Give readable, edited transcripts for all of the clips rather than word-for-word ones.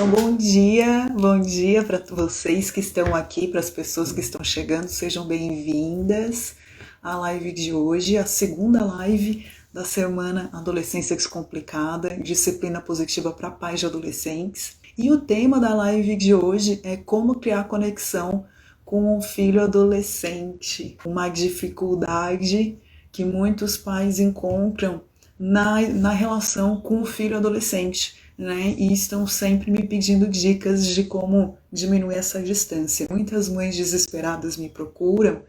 Então, bom dia para vocês que estão aqui, para as pessoas que estão chegando, sejam bem-vindas à live de hoje, a segunda live da semana Adolescência Descomplicada, disciplina positiva para pais de adolescentes. E o tema da live de hoje é como criar conexão com um filho adolescente, uma dificuldade que muitos pais encontram na relação com o filho adolescente, né? E estão sempre me pedindo dicas de como diminuir essa distância. Muitas mães desesperadas me procuram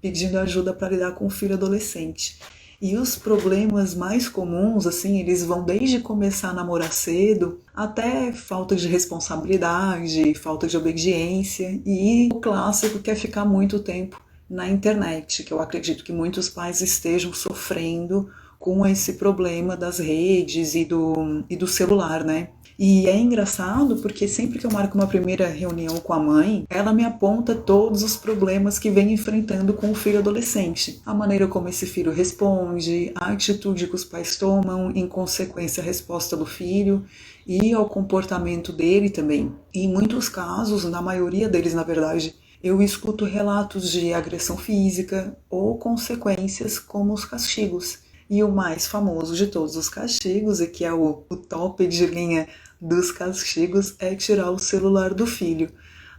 pedindo ajuda para lidar com o filho adolescente. E os problemas mais comuns, assim, eles vão desde começar a namorar cedo até falta de responsabilidade, falta de obediência e o clássico que é ficar muito tempo na internet, que eu acredito que muitos pais estejam sofrendo com esse problema das redes e do celular, né? E é engraçado porque sempre que eu marco uma primeira reunião com a mãe, ela me aponta todos os problemas que vem enfrentando com o filho adolescente. A maneira como esse filho responde, a atitude que os pais tomam, em consequência a resposta do filho e ao comportamento dele também. E em muitos casos, na maioria deles na verdade, eu escuto relatos de agressão física ou consequências como os castigos. E o mais famoso de todos os castigos, e que é o top de linha dos castigos, é tirar o celular do filho.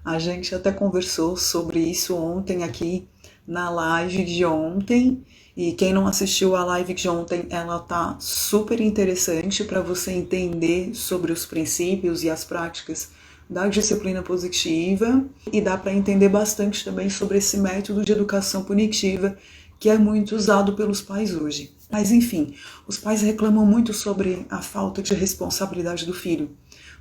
A gente até conversou sobre isso ontem aqui na live de ontem, e quem não assistiu a live de ontem, ela tá super interessante para você entender sobre os princípios e as práticas da disciplina positiva, e dá para entender bastante também sobre esse método de educação punitiva que é muito usado pelos pais hoje. Mas enfim, os pais reclamam muito sobre a falta de responsabilidade do filho,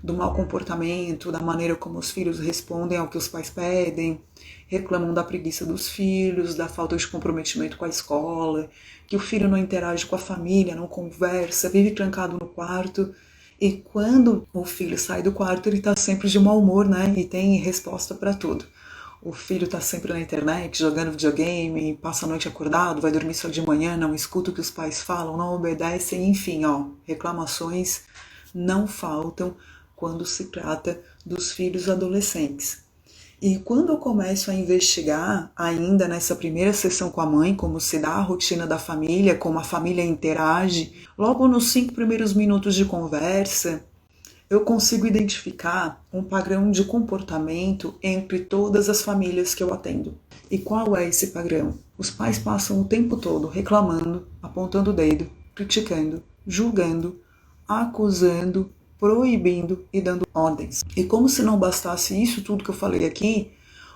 do mau comportamento, da maneira como os filhos respondem ao que os pais pedem, reclamam da preguiça dos filhos, da falta de comprometimento com a escola, que o filho não interage com a família, não conversa, vive trancado no quarto. E quando o filho sai do quarto, ele está sempre de mau humor, né? E tem resposta para tudo. O filho está sempre na internet, jogando videogame, passa a noite acordado, vai dormir só de manhã, não escuta o que os pais falam, não obedecem, enfim, reclamações não faltam quando se trata dos filhos adolescentes. E quando eu começo a investigar, ainda nessa primeira sessão com a mãe, como se dá a rotina da família, como a família interage, logo nos 5 primeiros minutos de conversa, eu consigo identificar um padrão de comportamento entre todas as famílias que eu atendo. E qual é esse padrão? Os pais passam o tempo todo reclamando, apontando o dedo, criticando, julgando, acusando, proibindo e dando ordens. E como se não bastasse isso tudo que eu falei aqui,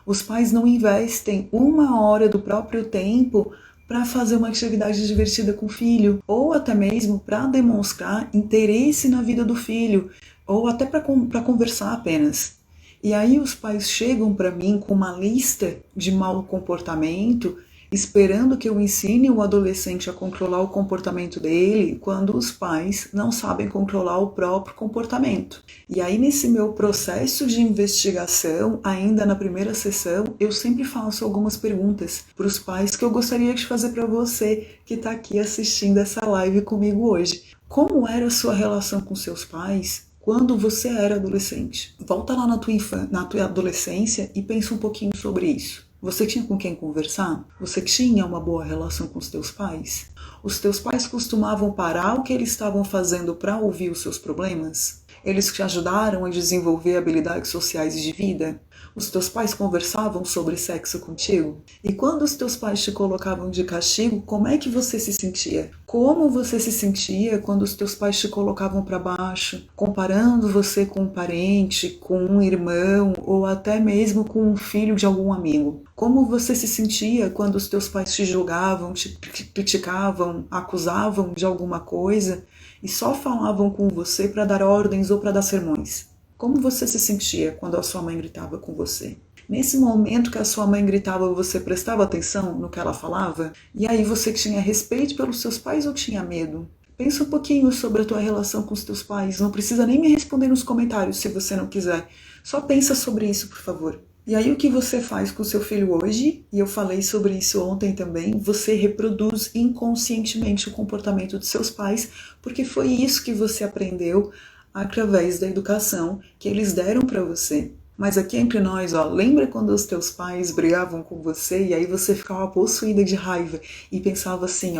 os pais não investem 1 hora do próprio tempo para fazer uma atividade divertida com o filho, ou até mesmo para demonstrar interesse na vida do filho, ou até para conversar apenas. E aí os pais chegam para mim com uma lista de mau comportamento, esperando que eu ensine o adolescente a controlar o comportamento dele, quando os pais não sabem controlar o próprio comportamento. E aí nesse meu processo de investigação, ainda na primeira sessão, eu sempre faço algumas perguntas para os pais que eu gostaria de fazer para você que está aqui assistindo essa live comigo hoje. Como era a sua relação com seus pais quando você era adolescente? Volta lá na tua adolescência e pensa um pouquinho sobre isso. Você tinha com quem conversar? Você tinha uma boa relação com os teus pais? Os teus pais costumavam parar o que eles estavam fazendo para ouvir os seus problemas? Eles te ajudaram a desenvolver habilidades sociais de vida? Os teus pais conversavam sobre sexo contigo? E quando os teus pais te colocavam de castigo, como é que você se sentia? Como você se sentia quando os teus pais te colocavam para baixo, comparando você com um parente, com um irmão ou até mesmo com um filho de algum amigo? Como você se sentia quando os teus pais te julgavam, te criticavam, acusavam de alguma coisa e só falavam com você para dar ordens ou para dar sermões? Como você se sentia quando a sua mãe gritava com você? Nesse momento que a sua mãe gritava, você prestava atenção no que ela falava? E aí você tinha respeito pelos seus pais ou tinha medo? Pensa um pouquinho sobre a tua relação com os teus pais. Não precisa nem me responder nos comentários se você não quiser. Só pensa sobre isso, por favor. E aí o que você faz com o seu filho hoje, e eu falei sobre isso ontem também, você reproduz inconscientemente o comportamento dos seus pais, porque foi isso que você aprendeu através da educação que eles deram para você. Mas aqui entre nós, lembra quando os teus pais brigavam com você e aí você ficava possuída de raiva e pensava assim,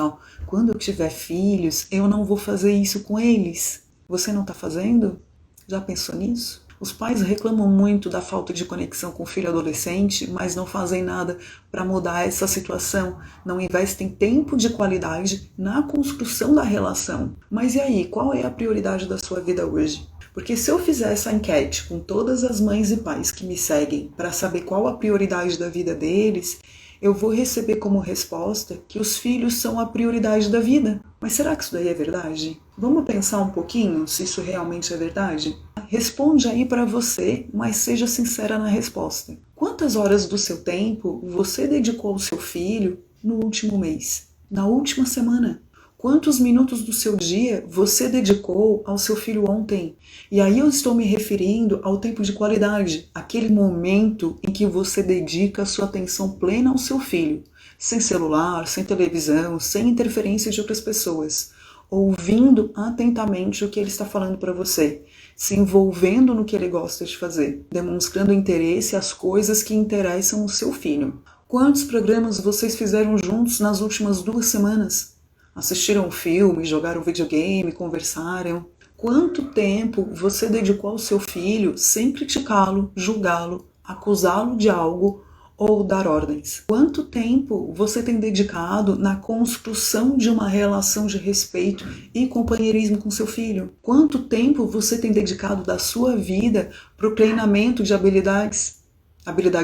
quando eu tiver filhos, eu não vou fazer isso com eles. Você não está fazendo? Já pensou nisso? Os pais reclamam muito da falta de conexão com o filho adolescente, mas não fazem nada para mudar essa situação. Não investem tempo de qualidade na construção da relação. Mas e aí, qual é a prioridade da sua vida hoje? Porque se eu fizer essa enquete com todas as mães e pais que me seguem para saber qual a prioridade da vida deles, eu vou receber como resposta que os filhos são a prioridade da vida. Mas será que isso daí é verdade? Vamos pensar um pouquinho se isso realmente é verdade? Responde aí para você, mas seja sincera na resposta. Quantas horas do seu tempo você dedicou ao seu filho no último mês? Na última semana? Quantos minutos do seu dia você dedicou ao seu filho ontem? E aí eu estou me referindo ao tempo de qualidade, aquele momento em que você dedica a sua atenção plena ao seu filho, sem celular, sem televisão, sem interferência de outras pessoas, ouvindo atentamente o que ele está falando para você, se envolvendo no que ele gosta de fazer, demonstrando interesse às coisas que interessam o seu filho. Quantos programas vocês fizeram juntos nas últimas 2 semanas? Assistiram um filme, jogaram videogame, conversaram? Quanto tempo você dedicou ao seu filho sem criticá-lo, julgá-lo, acusá-lo de algo ou dar ordens? Quanto tempo você tem dedicado na construção de uma relação de respeito e companheirismo com seu filho? Quanto tempo você tem dedicado da sua vida para o treinamento de habilidades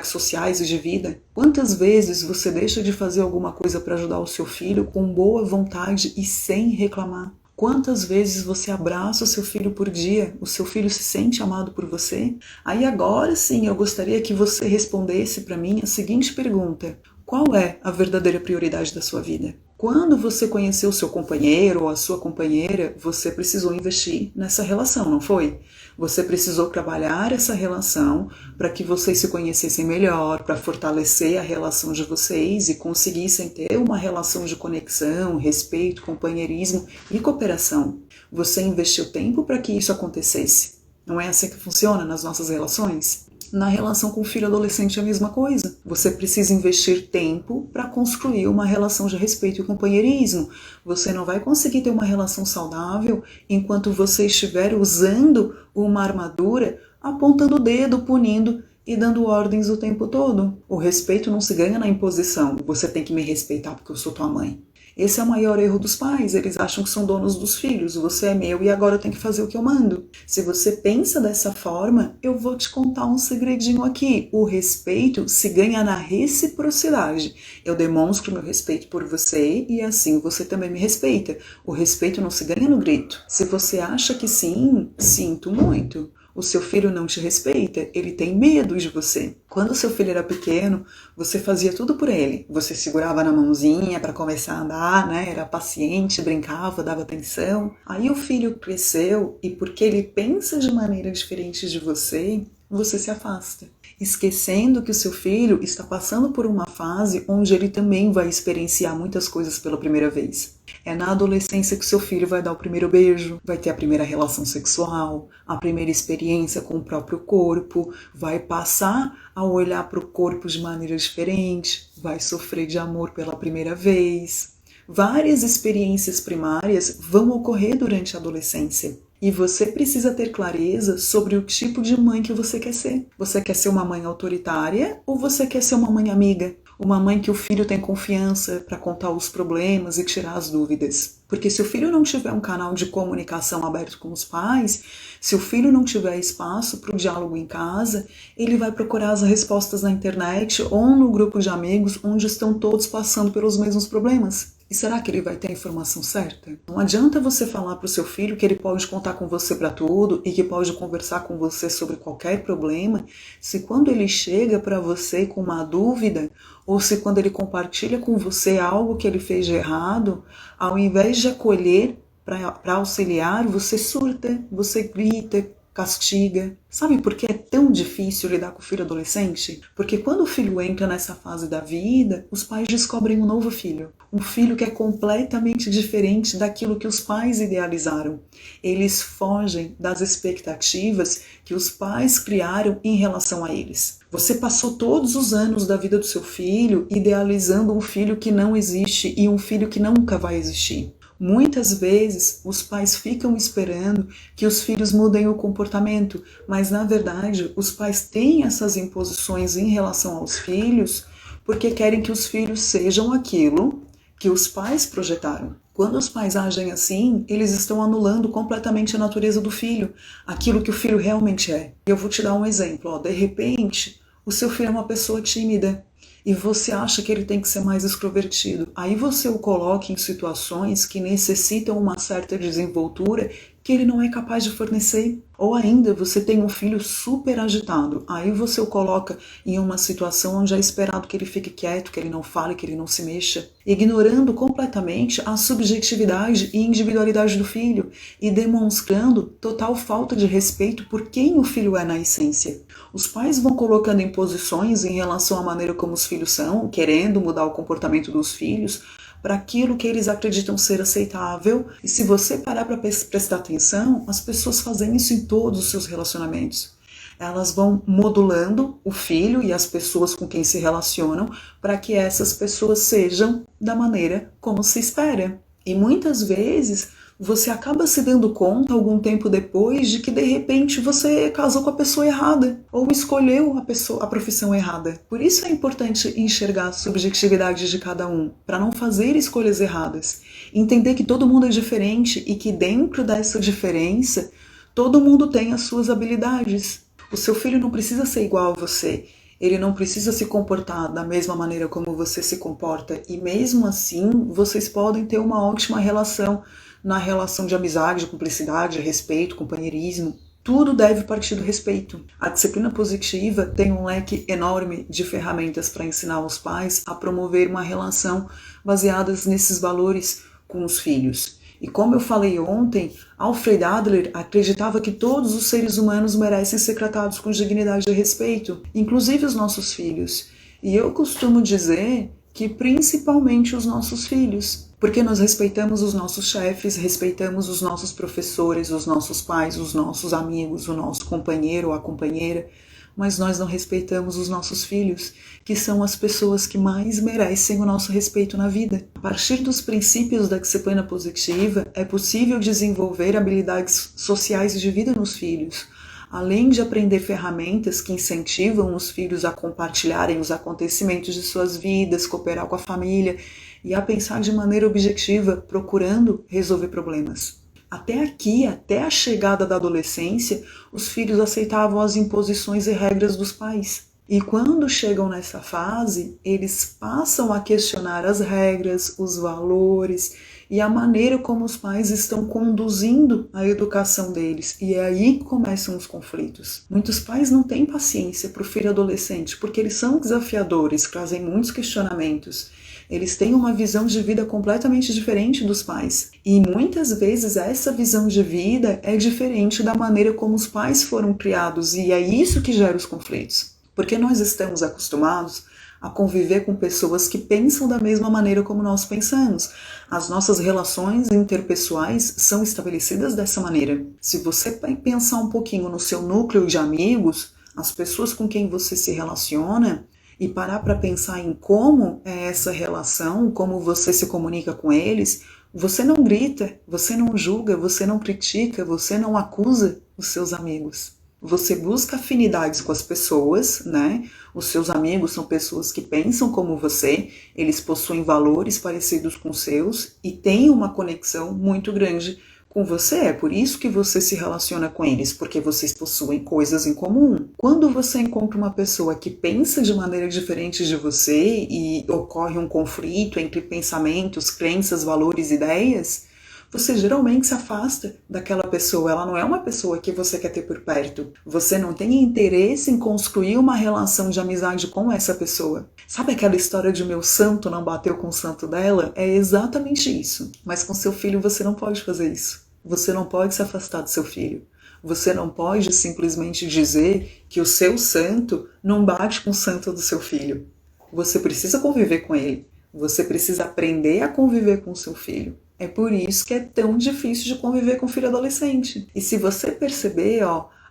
sociais e de vida? Quantas vezes você deixa de fazer alguma coisa para ajudar o seu filho com boa vontade e sem reclamar? Quantas vezes você abraça o seu filho por dia? O seu filho se sente amado por você? Aí agora sim eu gostaria que você respondesse para mim a seguinte pergunta: qual é a verdadeira prioridade da sua vida? Quando você conheceu o seu companheiro ou a sua companheira, você precisou investir nessa relação, não foi? Você precisou trabalhar essa relação para que vocês se conhecessem melhor, para fortalecer a relação de vocês e conseguissem ter uma relação de conexão, respeito, companheirismo e cooperação. Você investiu tempo para que isso acontecesse. Não é assim que funciona nas nossas relações? Na relação com o filho adolescente é a mesma coisa. Você precisa investir tempo para construir uma relação de respeito e companheirismo. Você não vai conseguir ter uma relação saudável enquanto você estiver usando uma armadura, apontando o dedo, punindo e dando ordens o tempo todo. O respeito não se ganha na imposição. Você tem que me respeitar porque eu sou tua mãe. Esse é o maior erro dos pais, eles acham que são donos dos filhos, você é meu e agora eu tenho que fazer o que eu mando. Se você pensa dessa forma, eu vou te contar um segredinho aqui. O respeito se ganha na reciprocidade. Eu demonstro meu respeito por você e assim você também me respeita. O respeito não se ganha no grito. Se você acha que sim, sinto muito. O seu filho não te respeita, ele tem medo de você. Quando o seu filho era pequeno, você fazia tudo por ele. Você segurava na mãozinha para começar a andar, né? Era paciente, brincava, dava atenção. Aí o filho cresceu e porque ele pensa de maneira diferente de você, você se afasta, esquecendo que o seu filho está passando por uma fase onde ele também vai experienciar muitas coisas pela primeira vez. É na adolescência que o seu filho vai dar o primeiro beijo, vai ter a primeira relação sexual, a primeira experiência com o próprio corpo, vai passar a olhar para o corpo de maneira diferente, vai sofrer de amor pela primeira vez. Várias experiências primárias vão ocorrer durante a adolescência. E você precisa ter clareza sobre o tipo de mãe que você quer ser. Você quer ser uma mãe autoritária ou você quer ser uma mãe amiga? Uma mãe que o filho tem confiança para contar os problemas e tirar as dúvidas. Porque se o filho não tiver um canal de comunicação aberto com os pais, se o filho não tiver espaço para o diálogo em casa, ele vai procurar as respostas na internet ou no grupo de amigos onde estão todos passando pelos mesmos problemas. E será que ele vai ter a informação certa? Não adianta você falar para o seu filho que ele pode contar com você para tudo e que pode conversar com você sobre qualquer problema, se quando ele chega para você com uma dúvida, ou se quando ele compartilha com você algo que ele fez de errado, ao invés de acolher para auxiliar, você surta, você grita, castiga. Sabe por que é tão difícil lidar com o filho adolescente? Porque quando o filho entra nessa fase da vida, os pais descobrem um novo filho. Um filho que é completamente diferente daquilo que os pais idealizaram. Eles fogem das expectativas que os pais criaram em relação a eles. Você passou todos os anos da vida do seu filho idealizando um filho que não existe e um filho que nunca vai existir. Muitas vezes os pais ficam esperando que os filhos mudem o comportamento, mas na verdade os pais têm essas imposições em relação aos filhos porque querem que os filhos sejam aquilo que os pais projetaram. Quando os pais agem assim, eles estão anulando completamente a natureza do filho, aquilo que o filho realmente é. Eu vou te dar um exemplo. De repente, o seu filho é uma pessoa tímida e você acha que ele tem que ser mais extrovertido. Aí você o coloca em situações que necessitam uma certa desenvoltura que ele não é capaz de fornecer. Ou ainda você tem um filho super agitado, aí você o coloca em uma situação onde é esperado que ele fique quieto, que ele não fale, que ele não se mexa, ignorando completamente a subjetividade e individualidade do filho e demonstrando total falta de respeito por quem o filho é na essência. Os pais vão colocando imposições em relação à maneira como os filhos são, querendo mudar o comportamento dos filhos, para aquilo que eles acreditam ser aceitável. E se você parar para prestar atenção, as pessoas fazem isso em todos os seus relacionamentos. Elas vão modulando o filho e as pessoas com quem se relacionam para que essas pessoas sejam da maneira como se espera. E muitas vezes você acaba se dando conta algum tempo depois de que de repente você casou com a pessoa errada ou escolheu a profissão errada. Por isso é importante enxergar a subjetividade de cada um, para não fazer escolhas erradas. Entender que todo mundo é diferente e que dentro dessa diferença todo mundo tem as suas habilidades. O seu filho não precisa ser igual a você. Ele não precisa se comportar da mesma maneira como você se comporta. E mesmo assim, vocês podem ter uma ótima relação na relação de amizade, de cumplicidade, de respeito, companheirismo. Tudo deve partir do respeito. A disciplina positiva tem um leque enorme de ferramentas para ensinar os pais a promover uma relação baseada nesses valores com os filhos. E como eu falei ontem, Alfred Adler acreditava que todos os seres humanos merecem ser tratados com dignidade e respeito, inclusive os nossos filhos. E eu costumo dizer que principalmente os nossos filhos, porque nós respeitamos os nossos chefes, respeitamos os nossos professores, os nossos pais, os nossos amigos, o nosso companheiro ou a companheira, mas nós não respeitamos os nossos filhos, que são as pessoas que mais merecem o nosso respeito na vida. A partir dos princípios da disciplina positiva, é possível desenvolver habilidades sociais de vida nos filhos, além de aprender ferramentas que incentivam os filhos a compartilharem os acontecimentos de suas vidas, cooperar com a família e a pensar de maneira objetiva, procurando resolver problemas. Até aqui, até a chegada da adolescência, os filhos aceitavam as imposições e regras dos pais. E quando chegam nessa fase, eles passam a questionar as regras, os valores e a maneira como os pais estão conduzindo a educação deles. E é aí que começam os conflitos. Muitos pais não têm paciência para o filho adolescente, porque eles são desafiadores, trazem muitos questionamentos. Eles têm uma visão de vida completamente diferente dos pais. E muitas vezes essa visão de vida é diferente da maneira como os pais foram criados. E é isso que gera os conflitos. Porque nós estamos acostumados a conviver com pessoas que pensam da mesma maneira como nós pensamos. As nossas relações interpessoais são estabelecidas dessa maneira. Se você pensar um pouquinho no seu núcleo de amigos, as pessoas com quem você se relaciona, e parar para pensar em como é essa relação, como você se comunica com eles, você não grita, você não julga, você não critica, você não acusa os seus amigos. Você busca afinidades com as pessoas, né? Os seus amigos são pessoas que pensam como você, eles possuem valores parecidos com os seus e têm uma conexão muito grande com você. É por isso que você se relaciona com eles, porque vocês possuem coisas em comum. Quando você encontra uma pessoa que pensa de maneira diferente de você e ocorre um conflito entre pensamentos, crenças, valores, ideias, você geralmente se afasta daquela pessoa. Ela não é uma pessoa que você quer ter por perto. Você não tem interesse em construir uma relação de amizade com essa pessoa. Sabe aquela história de meu santo não bateu com o santo dela? É exatamente isso. Mas com seu filho você não pode fazer isso. Você não pode se afastar do seu filho. Você não pode simplesmente dizer que o seu santo não bate com o santo do seu filho. Você precisa conviver com ele. Você precisa aprender a conviver com o seu filho. É por isso que é tão difícil de conviver com o filho adolescente. E se você perceber,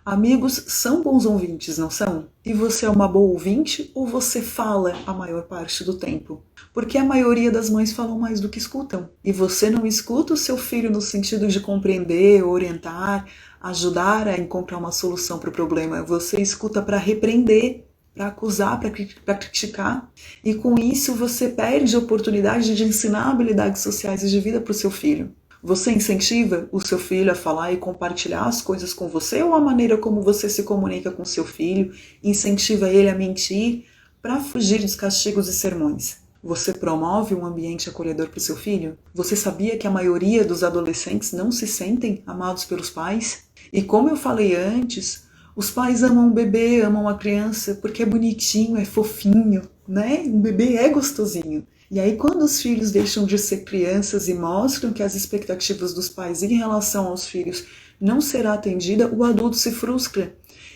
amigos são bons ouvintes, não são? E você é uma boa ouvinte ou você fala a maior parte do tempo? Porque a maioria das mães falam mais do que escutam. E você não escuta o seu filho no sentido de compreender, orientar, ajudar a encontrar uma solução para o problema. Você escuta para repreender, para acusar, para criticar. E com isso você perde a oportunidade de ensinar habilidades sociais e de vida para o seu filho. Você incentiva o seu filho a falar e compartilhar as coisas com você ou a maneira como você se comunica com seu filho incentiva ele a mentir para fugir dos castigos e sermões? Você promove um ambiente acolhedor para o seu filho? Você sabia que a maioria dos adolescentes não se sentem amados pelos pais? E como eu falei antes, os pais amam o bebê, amam a criança porque é bonitinho, é fofinho, né? Um bebê é gostosinho. E aí quando os filhos deixam de ser crianças e mostram que as expectativas dos pais em relação aos filhos não será atendida, o adulto se frustra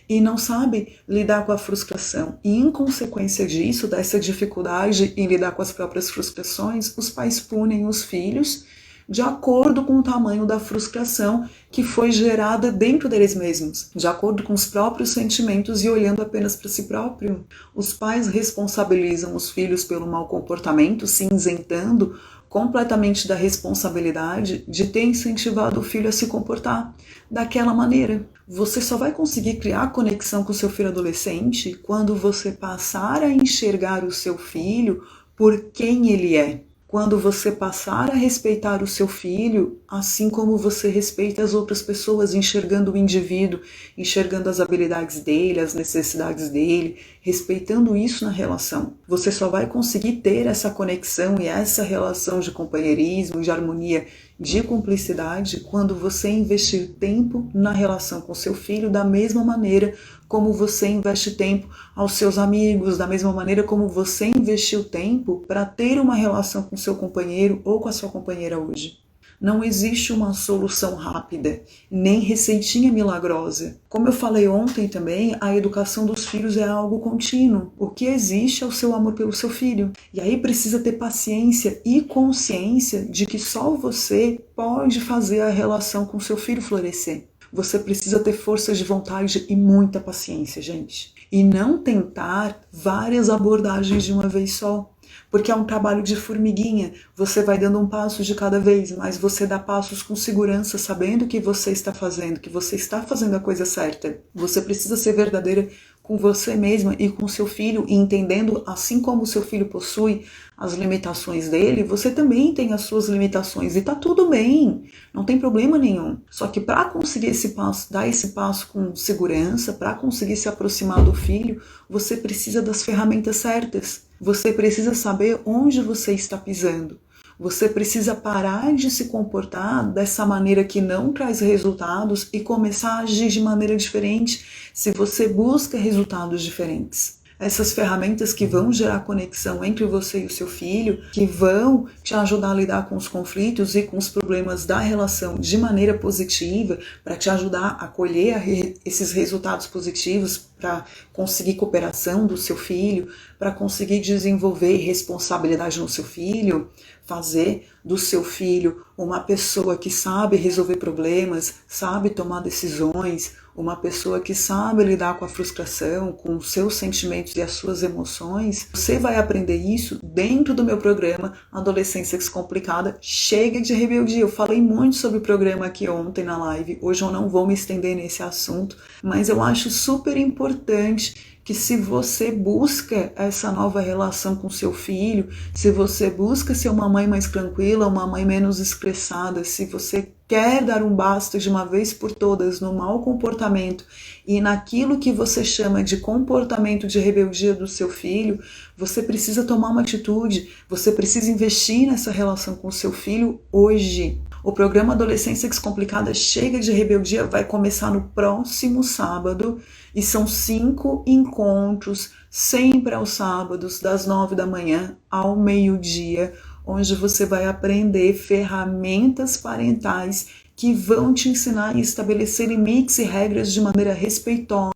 e não sabe lidar com a frustração. E em consequência disso, dessa dificuldade em lidar com as próprias frustrações, os pais punem os filhos de acordo com o tamanho da frustração que foi gerada dentro deles mesmos, de acordo com os próprios sentimentos e olhando apenas para si próprio. Os pais responsabilizam os filhos pelo mau comportamento, se isentando completamente da responsabilidade de ter incentivado o filho a se comportar daquela maneira. Você só vai conseguir criar conexão com o seu filho adolescente quando você passar a enxergar o seu filho por quem ele é. Quando você passar a respeitar o seu filho, assim como você respeita as outras pessoas, enxergando o indivíduo, enxergando as habilidades dele, as necessidades dele, respeitando isso na relação. Você só vai conseguir ter essa conexão e essa relação de companheirismo, de harmonia, de cumplicidade, quando você investir tempo na relação com seu filho da mesma maneira como você investe tempo aos seus amigos, da mesma maneira como você investiu tempo para ter uma relação com seu companheiro ou com a sua companheira hoje. Não existe uma solução rápida, nem receitinha milagrosa. Como eu falei ontem também, a educação dos filhos é algo contínuo. O que existe é o seu amor pelo seu filho. E aí precisa ter paciência e consciência de que só você pode fazer a relação com seu filho florescer. Você precisa ter força de vontade e muita paciência, gente. E não tentar várias abordagens de uma vez só. Porque é um trabalho de formiguinha. Você vai dando um passo de cada vez, mas você dá passos com segurança, sabendo que você está fazendo a coisa certa. Você precisa ser verdadeira com você mesma e com seu filho, e entendendo, assim como o seu filho possui as limitações dele, você também tem as suas limitações e tá tudo bem, não tem problema nenhum. Só que para conseguir esse passo, dar esse passo com segurança, para conseguir se aproximar do filho, você precisa das ferramentas certas. Você precisa saber onde você está pisando. Você precisa parar de se comportar dessa maneira que não traz resultados e começar a agir de maneira diferente se você busca resultados diferentes. Essas ferramentas que vão gerar conexão entre você e o seu filho, que vão te ajudar a lidar com os conflitos e com os problemas da relação de maneira positiva, para te ajudar a colher esses resultados positivos, para conseguir cooperação do seu filho, para conseguir desenvolver responsabilidade no seu filho, fazer do seu filho uma pessoa que sabe resolver problemas, sabe tomar decisões, uma pessoa que sabe lidar com a frustração, com os seus sentimentos e as suas emoções. Você vai aprender isso dentro do meu programa Adolescência Descomplicada. Chega de rebeldia. Eu falei muito sobre o programa aqui ontem na live. Hoje eu não vou me estender nesse assunto, mas eu acho super importante que se você busca essa nova relação com seu filho, se você busca ser uma mãe mais tranquila, uma mãe menos estressada, se você quer dar um basta de uma vez por todas no mau comportamento e naquilo que você chama de comportamento de rebeldia do seu filho, você precisa tomar uma atitude, você precisa investir nessa relação com o seu filho hoje. O programa Adolescência Descomplicada Chega de Rebeldia vai começar no próximo sábado e são 5 encontros, sempre aos sábados, das 9 da manhã ao meio-dia, onde você vai aprender ferramentas parentais que vão te ensinar a estabelecer limites e regras de maneira respeitosa,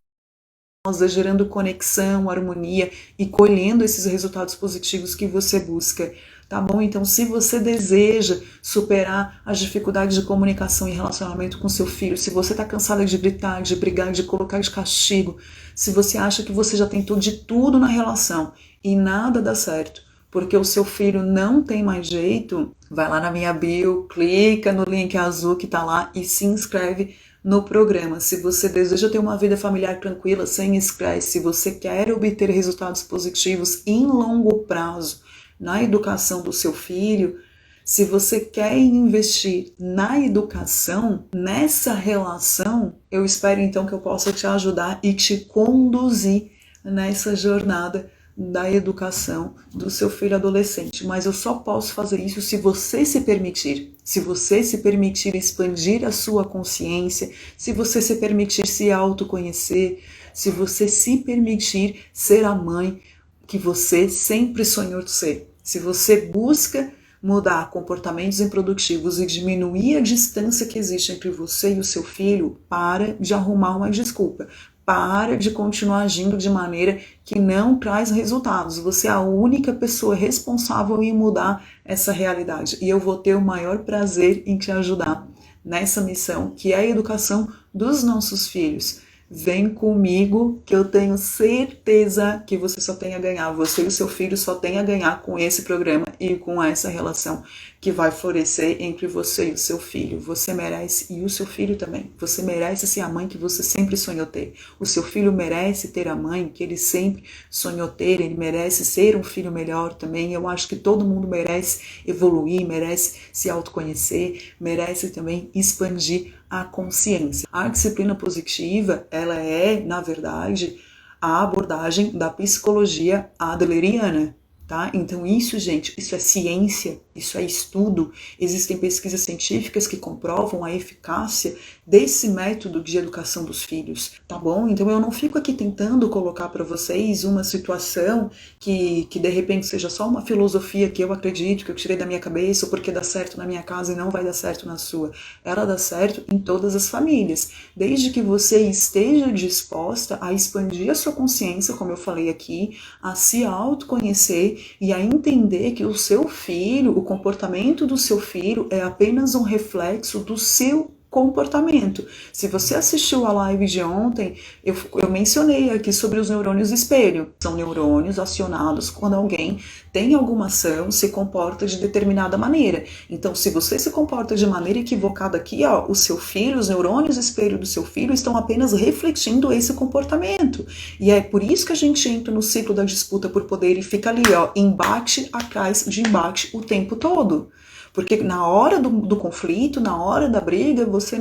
gerando conexão, harmonia e colhendo esses resultados positivos que você busca. Tá bom? Então, se você deseja superar as dificuldades de comunicação e relacionamento com seu filho, se você está cansada de gritar, de brigar, de colocar de castigo, se você acha que você já tentou de tudo na relação e nada dá certo, porque o seu filho não tem mais jeito, vai lá na minha bio, clica no link azul que está lá e se inscreve no programa. Se você deseja ter uma vida familiar tranquila, sem estresse, se você quer obter resultados positivos em longo prazo na educação do seu filho, se você quer investir na educação, nessa relação, eu espero então que eu possa te ajudar e te conduzir nessa jornada da educação do seu filho adolescente. Mas eu só posso fazer isso se você se permitir. Se você se permitir expandir a sua consciência, se você se permitir se autoconhecer, se você se permitir ser a mãe que você sempre sonhou ser. Se você busca mudar comportamentos improdutivos e diminuir a distância que existe entre você e o seu filho, para de arrumar uma desculpa. Para de continuar agindo de maneira que não traz resultados. Você é a única pessoa responsável em mudar essa realidade. E eu vou ter o maior prazer em te ajudar nessa missão, que é a educação dos nossos filhos. Vem comigo que eu tenho certeza que você só tem a ganhar. Você e o seu filho só tem a ganhar com esse programa e com essa relação que vai florescer entre você e o seu filho. Você merece, e o seu filho também. Você merece ser a mãe que você sempre sonhou ter. O seu filho merece ter a mãe que ele sempre sonhou ter. Ele merece ser um filho melhor também. Eu acho que todo mundo merece evoluir, merece se autoconhecer, merece também expandir a consciência. A disciplina positiva, ela é, na verdade, a abordagem da psicologia adleriana, tá? Então isso, gente, isso é ciência, isso é estudo. Existem pesquisas científicas que comprovam a eficácia desse método de educação dos filhos, tá bom? Então eu não fico aqui tentando colocar para vocês uma situação que de repente seja só uma filosofia que eu acredito, que eu tirei da minha cabeça, ou porque dá certo na minha casa e não vai dar certo na sua. Ela dá certo em todas as famílias, desde que você esteja disposta a expandir a sua consciência, como eu falei aqui, a se autoconhecer e a entender que o seu filho, o comportamento do seu filho é apenas um reflexo do seu comportamento. Se você assistiu a live de ontem, eu mencionei aqui sobre os neurônios espelho. São neurônios acionados quando alguém tem alguma ação, se comporta de determinada maneira. Então, se você se comporta de maneira equivocada aqui, ó, o seu filho, os neurônios espelho do seu filho estão apenas refletindo esse comportamento. E é por isso que a gente entra no ciclo da disputa por poder e fica ali, ó, embate atrás de embate o tempo todo. Porque na hora do conflito, na hora da briga, você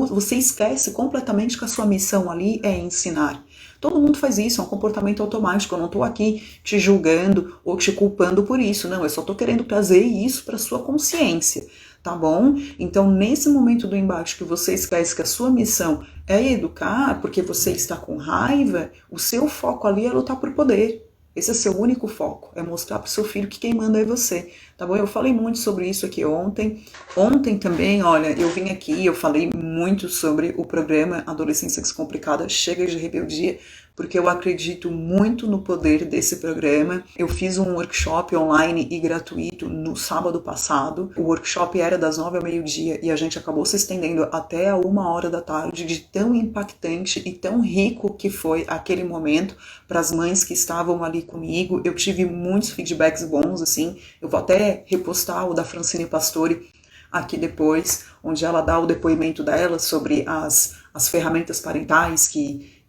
você esquece completamente que a sua missão ali é ensinar. Todo mundo faz isso, é um comportamento automático. Eu não estou aqui te julgando ou te culpando por isso. Não, eu só estou querendo trazer isso para sua consciência, tá bom? Então, nesse momento do embate que você esquece que a sua missão é educar, porque você está com raiva, o seu foco ali é lutar por poder. Esse é seu único foco, é mostrar para o seu filho que quem manda é você, tá bom? Eu falei muito sobre isso aqui ontem. Ontem também, olha, eu vim aqui, eu falei muito sobre o programa Adolescência Descomplicada, Chega de Rebeldia, porque eu acredito muito no poder desse programa. Eu fiz um workshop online e gratuito no sábado passado. O workshop era das 9 ao meio-dia e a gente acabou se estendendo até a 1h da tarde, de tão impactante e tão rico que foi aquele momento para as mães que estavam ali comigo. Eu tive muitos feedbacks bons, assim. Eu vou até repostar o da Francine Pastore aqui depois, onde ela dá o depoimento dela sobre as ferramentas parentais que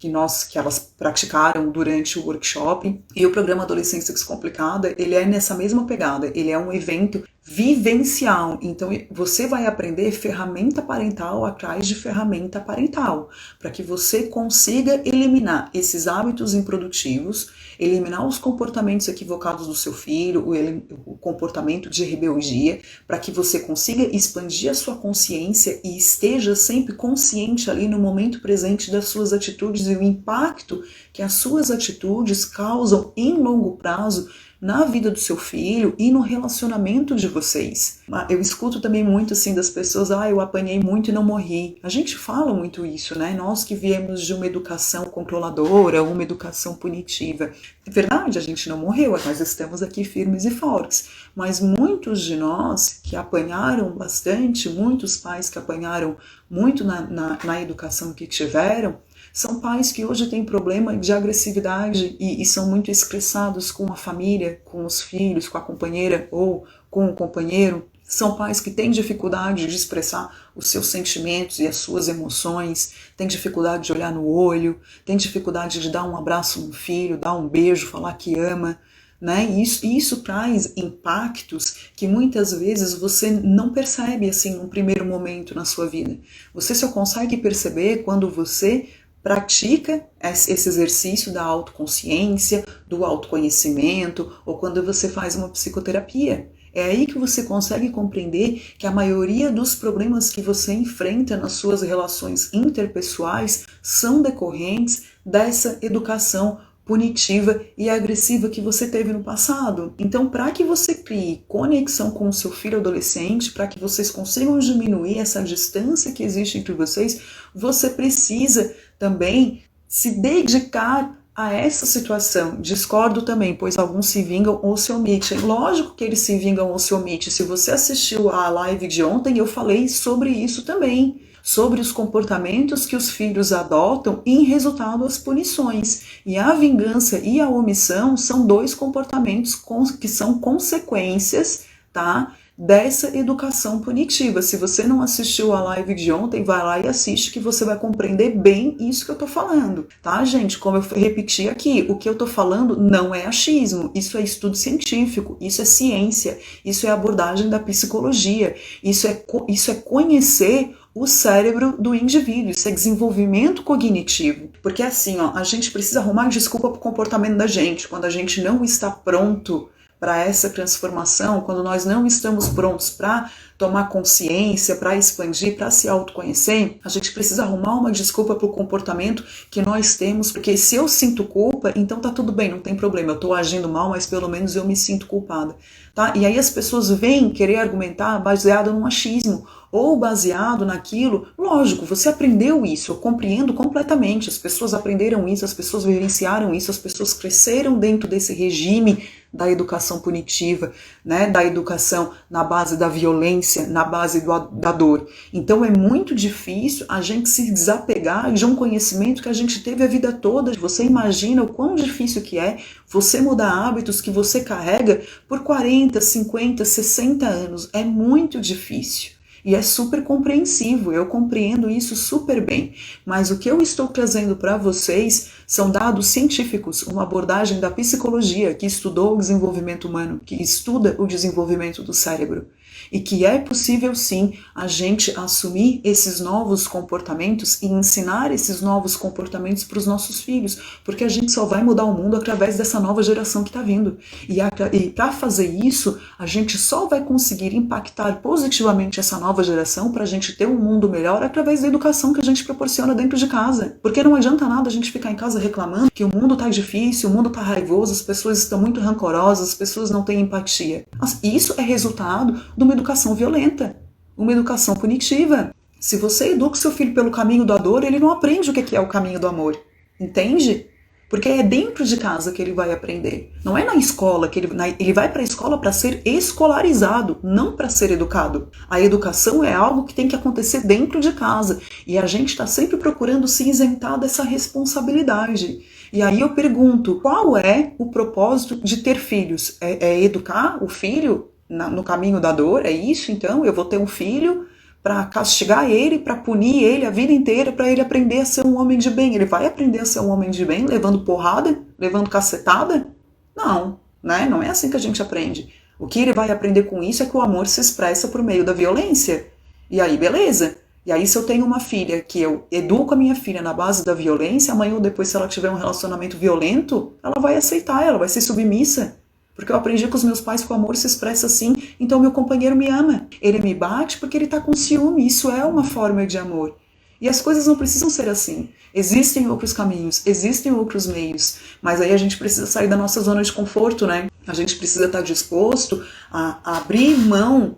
elas praticaram durante o workshop. E o programa Adolescência Descomplicada, ele é nessa mesma pegada, ele é um evento vivencial, então você vai aprender ferramenta parental atrás de ferramenta parental, para que você consiga eliminar esses hábitos improdutivos, eliminar os comportamentos equivocados do seu filho, o comportamento de rebeldia, para que você consiga expandir a sua consciência e esteja sempre consciente ali no momento presente das suas atitudes e o impacto que as suas atitudes causam em longo prazo na vida do seu filho e no relacionamento de vocês. Eu escuto também muito assim das pessoas, eu apanhei muito e não morri. A gente fala muito isso, né? Nós que viemos de uma educação controladora, uma educação punitiva. É verdade, a gente não morreu, nós estamos aqui firmes e fortes. Mas muitos de nós que apanharam bastante, muitos pais que apanharam muito na educação que tiveram, são pais que hoje têm problema de agressividade e são muito estressados com a família, com os filhos, com a companheira ou com o companheiro. São pais que têm dificuldade de expressar os seus sentimentos e as suas emoções, têm dificuldade de olhar no olho, têm dificuldade de dar um abraço no filho, dar um beijo, falar que ama. Né? Isso traz impactos que muitas vezes você não percebe assim num primeiro momento na sua vida. Você só consegue perceber quando você pratica esse exercício da autoconsciência, do autoconhecimento, ou quando você faz uma psicoterapia. É aí que você consegue compreender que a maioria dos problemas que você enfrenta nas suas relações interpessoais são decorrentes dessa educação punitiva e agressiva que você teve no passado. Então, para que você crie conexão com o seu filho adolescente, para que vocês consigam diminuir essa distância que existe entre vocês, você precisa também se dedicar a essa situação. Discordo também, pois alguns se vingam ou se omitem. Lógico que eles se vingam ou se omitem. Se você assistiu à live de ontem, eu falei sobre isso também. Sobre os comportamentos que os filhos adotam em resultado às punições. E a vingança e a omissão são dois comportamentos que são consequências, tá, dessa educação punitiva. Se você não assistiu a live de ontem, vai lá e assiste que você vai compreender bem isso que eu tô falando, tá, gente? Como eu repeti aqui, o que eu tô falando não é achismo, isso é estudo científico, isso é ciência, isso é abordagem da psicologia, isso é conhecer o cérebro do indivíduo, isso é desenvolvimento cognitivo. Porque assim, a gente precisa arrumar desculpa pro comportamento da gente, quando a gente não está pronto para essa transformação, quando nós não estamos prontos para tomar consciência, para expandir, para se autoconhecer, a gente precisa arrumar uma desculpa para o comportamento que nós temos, porque se eu sinto culpa, então tá tudo bem, não tem problema, eu tô agindo mal, mas pelo menos eu me sinto culpada, tá? E aí as pessoas vêm querer argumentar baseado num achismo, ou baseado naquilo, lógico, você aprendeu isso, eu compreendo completamente, as pessoas aprenderam isso, as pessoas vivenciaram isso, as pessoas cresceram dentro desse regime da educação punitiva, né, da educação na base da violência, na base da dor. Então é muito difícil a gente se desapegar de um conhecimento que a gente teve a vida toda. Você imagina o quão difícil que é você mudar hábitos que você carrega por 40, 50, 60 anos. É muito difícil. E é super compreensivo, eu compreendo isso super bem. Mas o que eu estou trazendo para vocês são dados científicos, uma abordagem da psicologia que estudou o desenvolvimento humano, que estuda o desenvolvimento do cérebro. E que é possível sim a gente assumir esses novos comportamentos e ensinar esses novos comportamentos para os nossos filhos, porque a gente só vai mudar o mundo através dessa nova geração que está vindo. E para fazer isso, a gente só vai conseguir impactar positivamente essa nova geração para a gente ter um mundo melhor através da educação que a gente proporciona dentro de casa. Porque não adianta nada a gente ficar em casa reclamando que o mundo está difícil, o mundo está raivoso, as pessoas estão muito rancorosas, as pessoas não têm empatia. Mas isso é resultado de uma educação violenta, uma educação punitiva. Se você educa seu filho pelo caminho da dor, ele não aprende o que é o caminho do amor, entende? Porque é dentro de casa que ele vai aprender. Não é na escola que ele vai para a escola para ser escolarizado, não para ser educado. A educação é algo que tem que acontecer dentro de casa. E a gente está sempre procurando se isentar dessa responsabilidade. E aí eu pergunto, qual é o propósito de ter filhos? É educar o filho no caminho da dor? É isso então? Eu vou ter um filho para castigar ele, para punir ele a vida inteira, para ele aprender a ser um homem de bem. Ele vai aprender a ser um homem de bem levando porrada, levando cacetada? Não, né? Não é assim que a gente aprende. O que ele vai aprender com isso é que o amor se expressa por meio da violência. E aí, beleza. E aí, se eu tenho uma filha que eu educo a minha filha na base da violência, amanhã ou depois, se ela tiver um relacionamento violento, ela vai aceitar, ela vai ser submissa. Porque eu aprendi com os meus pais que o amor se expressa assim, então meu companheiro me ama. Ele me bate porque ele está com ciúme, isso é uma forma de amor. E as coisas não precisam ser assim. Existem outros caminhos, existem outros meios, mas aí a gente precisa sair da nossa zona de conforto, né? A gente precisa estar disposto a abrir mão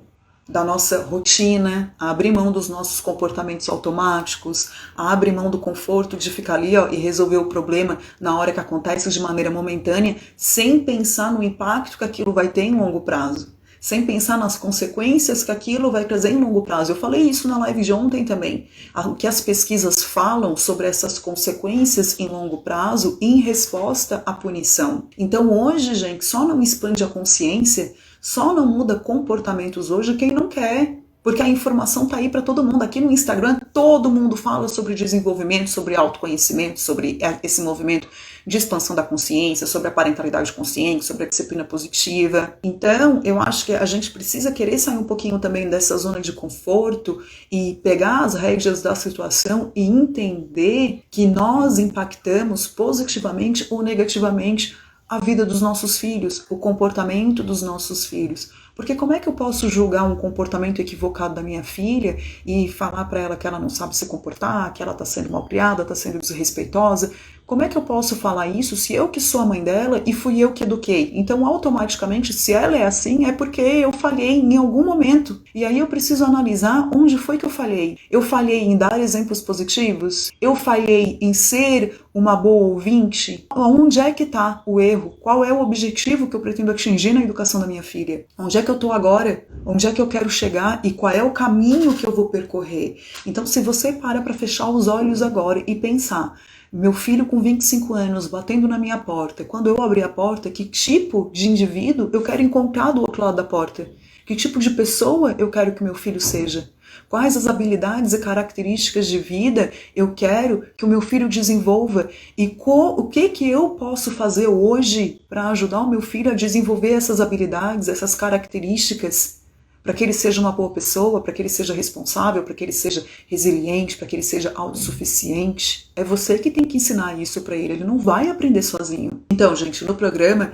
da nossa rotina, a abrir mão dos nossos comportamentos automáticos, a abrir mão do conforto de ficar ali e resolver o problema na hora que acontece de maneira momentânea, sem pensar no impacto que aquilo vai ter em longo prazo, sem pensar nas consequências que aquilo vai trazer em longo prazo. Eu falei isso na live de ontem também, o que as pesquisas falam sobre essas consequências em longo prazo em resposta à punição. Então hoje, gente, só não expande a consciência, só não muda comportamentos hoje quem não quer, porque a informação tá aí para todo mundo. Aqui no Instagram, todo mundo fala sobre desenvolvimento, sobre autoconhecimento, sobre esse movimento de expansão da consciência, sobre a parentalidade consciente, sobre a disciplina positiva. Então, eu acho que a gente precisa querer sair um pouquinho também dessa zona de conforto e pegar as rédeas da situação e entender que nós impactamos positivamente ou negativamente a vida dos nossos filhos, o comportamento dos nossos filhos. Porque como é que eu posso julgar um comportamento equivocado da minha filha e falar para ela que ela não sabe se comportar, que ela está sendo mal criada, está sendo desrespeitosa? Como é que eu posso falar isso se eu que sou a mãe dela e fui eu que eduquei? Então, automaticamente, se ela é assim, é porque eu falhei em algum momento. E aí eu preciso analisar onde foi que eu falhei. Eu falhei em dar exemplos positivos? Eu falhei em ser uma boa ouvinte? Onde é que está o erro? Qual é o objetivo que eu pretendo atingir na educação da minha filha? Onde é que eu estou agora? Onde é que eu quero chegar? E qual é o caminho que eu vou percorrer? Então, se você para fechar os olhos agora e pensar, meu filho com 25 anos batendo na minha porta, quando eu abrir a porta, que tipo de indivíduo eu quero encontrar do outro lado da porta? Que tipo de pessoa eu quero que meu filho seja? Quais as habilidades e características de vida eu quero que o meu filho desenvolva? E o que eu posso fazer hoje para ajudar o meu filho a desenvolver essas habilidades, essas características? Para que ele seja uma boa pessoa, para que ele seja responsável, para que ele seja resiliente, para que ele seja autossuficiente. É você que tem que ensinar isso para ele não vai aprender sozinho. Então, gente, no programa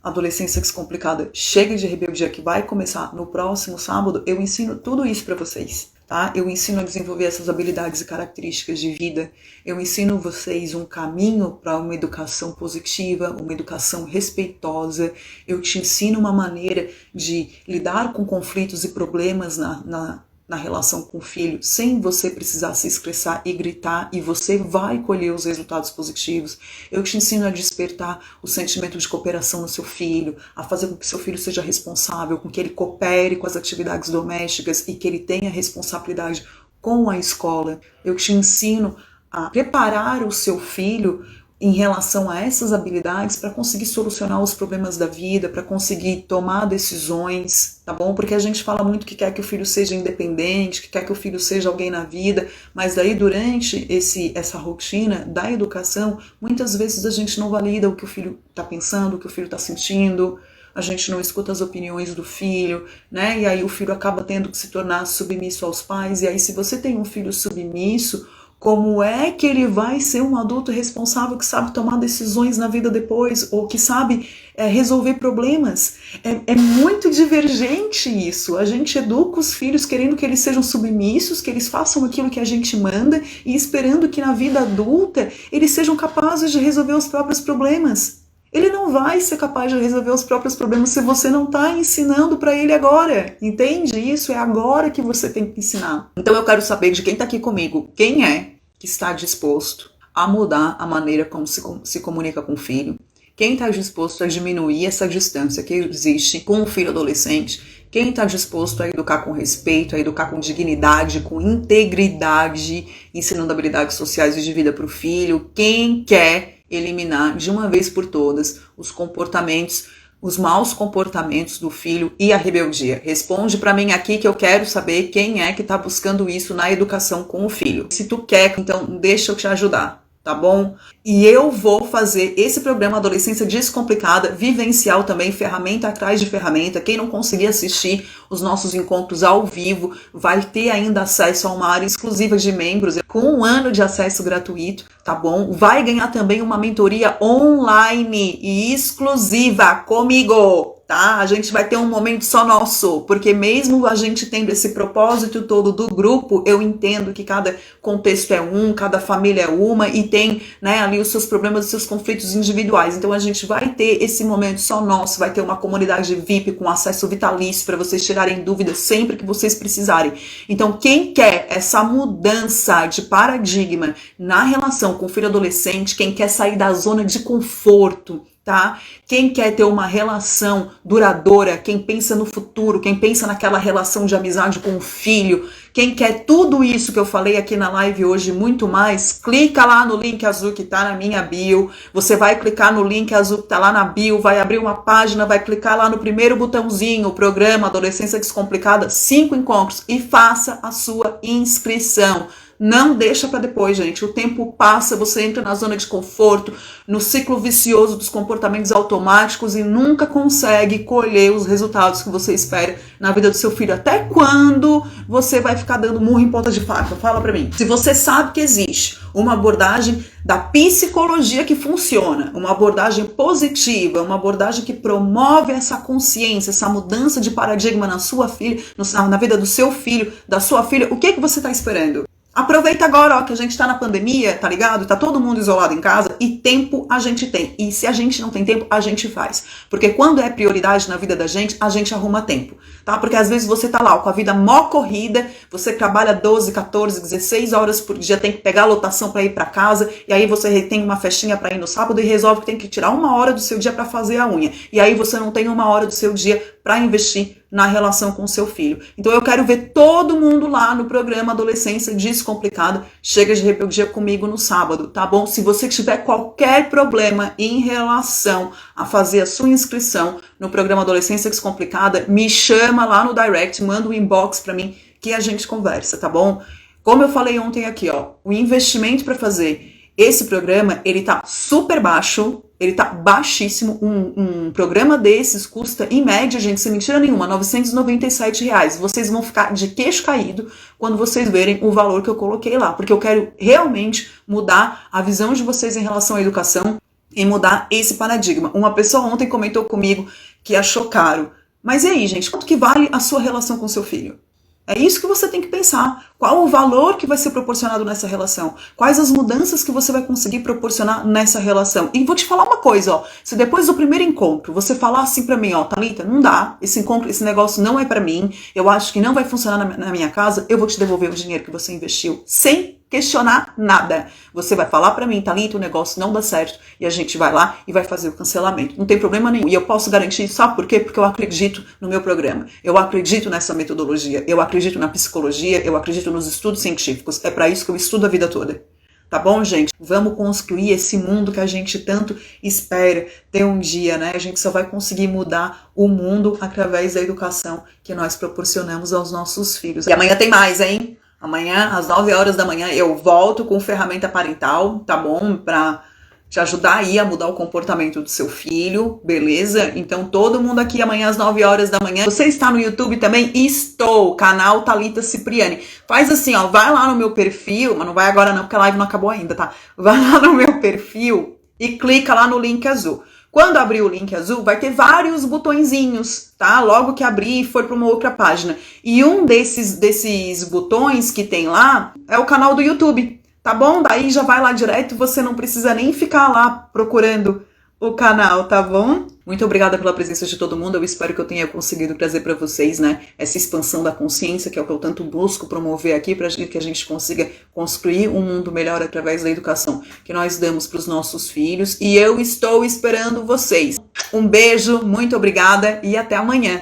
Adolescência Descomplicada Chega de Rebeldia, que vai começar no próximo sábado, eu ensino tudo isso para vocês. Tá? Eu ensino a desenvolver essas habilidades e características de vida. Eu ensino vocês um caminho para uma educação positiva, uma educação respeitosa. Eu te ensino uma maneira de lidar com conflitos e problemas na relação com o filho, sem você precisar se expressar e gritar, e você vai colher os resultados positivos. Eu te ensino a despertar o sentimento de cooperação no seu filho, a fazer com que seu filho seja responsável, com que ele coopere com as atividades domésticas e que ele tenha responsabilidade com a escola. Eu te ensino a preparar o seu filho em relação a essas habilidades para conseguir solucionar os problemas da vida, para conseguir tomar decisões, tá bom? Porque a gente fala muito que quer que o filho seja independente, que quer que o filho seja alguém na vida, mas daí durante essa rotina da educação, muitas vezes a gente não valida o que o filho está pensando, o que o filho está sentindo, a gente não escuta as opiniões do filho, né? E aí o filho acaba tendo que se tornar submisso aos pais, e aí se você tem um filho submisso, como é que ele vai ser um adulto responsável que sabe tomar decisões na vida depois, ou que sabe resolver problemas? É muito divergente isso. A gente educa os filhos querendo que eles sejam submissos, que eles façam aquilo que a gente manda e esperando que na vida adulta eles sejam capazes de resolver os próprios problemas. Ele não vai ser capaz de resolver os próprios problemas se você não está ensinando para ele agora, entende? Isso é agora que você tem que ensinar. Então eu quero saber de quem está aqui comigo, quem é que está disposto a mudar a maneira como se comunica com o filho, quem está disposto a diminuir essa distância que existe com o filho adolescente, quem está disposto a educar com respeito, a educar com dignidade, com integridade, ensinando habilidades sociais e de vida para o filho, quem quer eliminar de uma vez por todas os maus comportamentos do filho e a rebeldia. Responde para mim aqui que eu quero saber quem é que está buscando isso na educação com o filho. Se tu quer, então deixa eu te ajudar, tá bom? E eu vou fazer esse programa Adolescência Descomplicada, vivencial também, ferramenta atrás de ferramenta. Quem não conseguir assistir os nossos encontros ao vivo, vai ter ainda acesso a uma área exclusiva de membros, com 1 ano de acesso gratuito, tá bom? Vai ganhar também uma mentoria online e exclusiva comigo. tá? A gente vai ter um momento só nosso, porque mesmo a gente tendo esse propósito todo do grupo, eu entendo que cada contexto é cada família é uma e tem, né, ali os seus problemas, os seus conflitos individuais. Então a gente vai ter esse momento só nosso, vai ter uma comunidade VIP com acesso vitalício para vocês tirarem dúvidas sempre que vocês precisarem. Então quem quer essa mudança de paradigma na relação com o filho adolescente, quem quer sair da zona de conforto, tá? Quem quer ter uma relação duradoura, quem pensa no futuro, quem pensa naquela relação de amizade com o filho, quem quer tudo isso que eu falei aqui na live hoje, muito mais, clica lá no link azul que tá na minha bio. Você vai clicar no link azul que tá lá na bio, vai abrir uma página, vai clicar lá no primeiro botãozinho, o programa Adolescência Descomplicada, 5 encontros, e faça a sua inscrição. Não deixa para depois, gente. O tempo passa, você entra na zona de conforto, no ciclo vicioso dos comportamentos automáticos e nunca consegue colher os resultados que você espera na vida do seu filho. Até quando você vai ficar dando murro em ponta de faca? Fala para mim. Se você sabe que existe uma abordagem da psicologia que funciona, uma abordagem positiva, uma abordagem que promove essa consciência, essa mudança de paradigma na sua filha, na vida do seu filho, da sua filha, o que você está esperando? Aproveita agora, ó, que a gente tá na pandemia, tá ligado? Tá todo mundo isolado em casa e tempo a gente tem. E se a gente não tem tempo, a gente faz. Porque quando é prioridade na vida da gente, a gente arruma tempo, tá? Porque às vezes você tá lá ó, com a vida mó corrida, você trabalha 12, 14, 16 horas por dia, tem que pegar a lotação pra ir pra casa, e aí você tem uma festinha pra ir no sábado e resolve que tem que tirar 1 hora do seu dia pra fazer a unha. E aí você não tem 1 hora do seu dia pra investir na relação com o seu filho. Então eu quero ver todo mundo lá no programa Adolescência Descomplicada. Chega de rebeldia comigo no sábado, tá bom? Se você tiver qualquer problema em relação a fazer a sua inscrição no programa Adolescência Descomplicada, me chama lá no direct, manda um inbox pra mim que a gente conversa, tá bom? Como eu falei ontem aqui, ó, o investimento para fazer esse programa, ele tá super baixo, ele tá baixíssimo. Um programa desses custa, em média, gente, sem mentira nenhuma, R$997. Vocês vão ficar de queixo caído quando vocês verem o valor que eu coloquei lá, porque eu quero realmente mudar a visão de vocês em relação à educação e mudar esse paradigma. Uma pessoa ontem comentou comigo que achou caro. Mas e aí, gente, quanto que vale a sua relação com seu filho? É isso que você tem que pensar. Qual o valor que vai ser proporcionado nessa relação? Quais as mudanças que você vai conseguir proporcionar nessa relação? E vou te falar uma coisa, ó. Se depois do primeiro encontro você falar assim pra mim, ó, Thalita, não dá, esse negócio não é pra mim, eu acho que não vai funcionar na minha casa, eu vou te devolver o dinheiro que você investiu sem questionar nada. Você vai falar pra mim, Thalita, o negócio não dá certo, e a gente vai lá e vai fazer o cancelamento. Não tem problema nenhum. E eu posso garantir, sabe por quê? Porque eu acredito no meu programa. Eu acredito nessa metodologia. Eu acredito na psicologia. Eu acredito nos estudos científicos. É pra isso que eu estudo a vida toda. Tá bom, gente? Vamos construir esse mundo que a gente tanto espera ter um dia, né? A gente só vai conseguir mudar o mundo através da educação que nós proporcionamos aos nossos filhos. E amanhã tem mais, hein? Amanhã, às 9 horas da manhã, eu volto com ferramenta parental, tá bom? Pra te ajudar aí a mudar o comportamento do seu filho, beleza? Então, todo mundo aqui amanhã às 9 horas da manhã. Você está no YouTube também? Estou! Canal Thalita Cipriani. Faz assim, ó, vai lá no meu perfil, mas não vai agora não, porque a live não acabou ainda, tá? Vai lá no meu perfil e clica lá no link azul. Quando abrir o link azul, vai ter vários botõezinhos, tá? Logo que abrir e for para uma outra página. E um desses botões que tem lá é o canal do YouTube, tá bom? Daí já vai lá direto, você não precisa nem ficar lá procurando o canal, tá bom? Muito obrigada pela presença de todo mundo. Eu espero que eu tenha conseguido trazer para vocês, né, essa expansão da consciência, que é o que eu tanto busco promover aqui, para que a gente consiga construir um mundo melhor através da educação que nós damos para os nossos filhos. E eu estou esperando vocês. Um beijo, muito obrigada e até amanhã.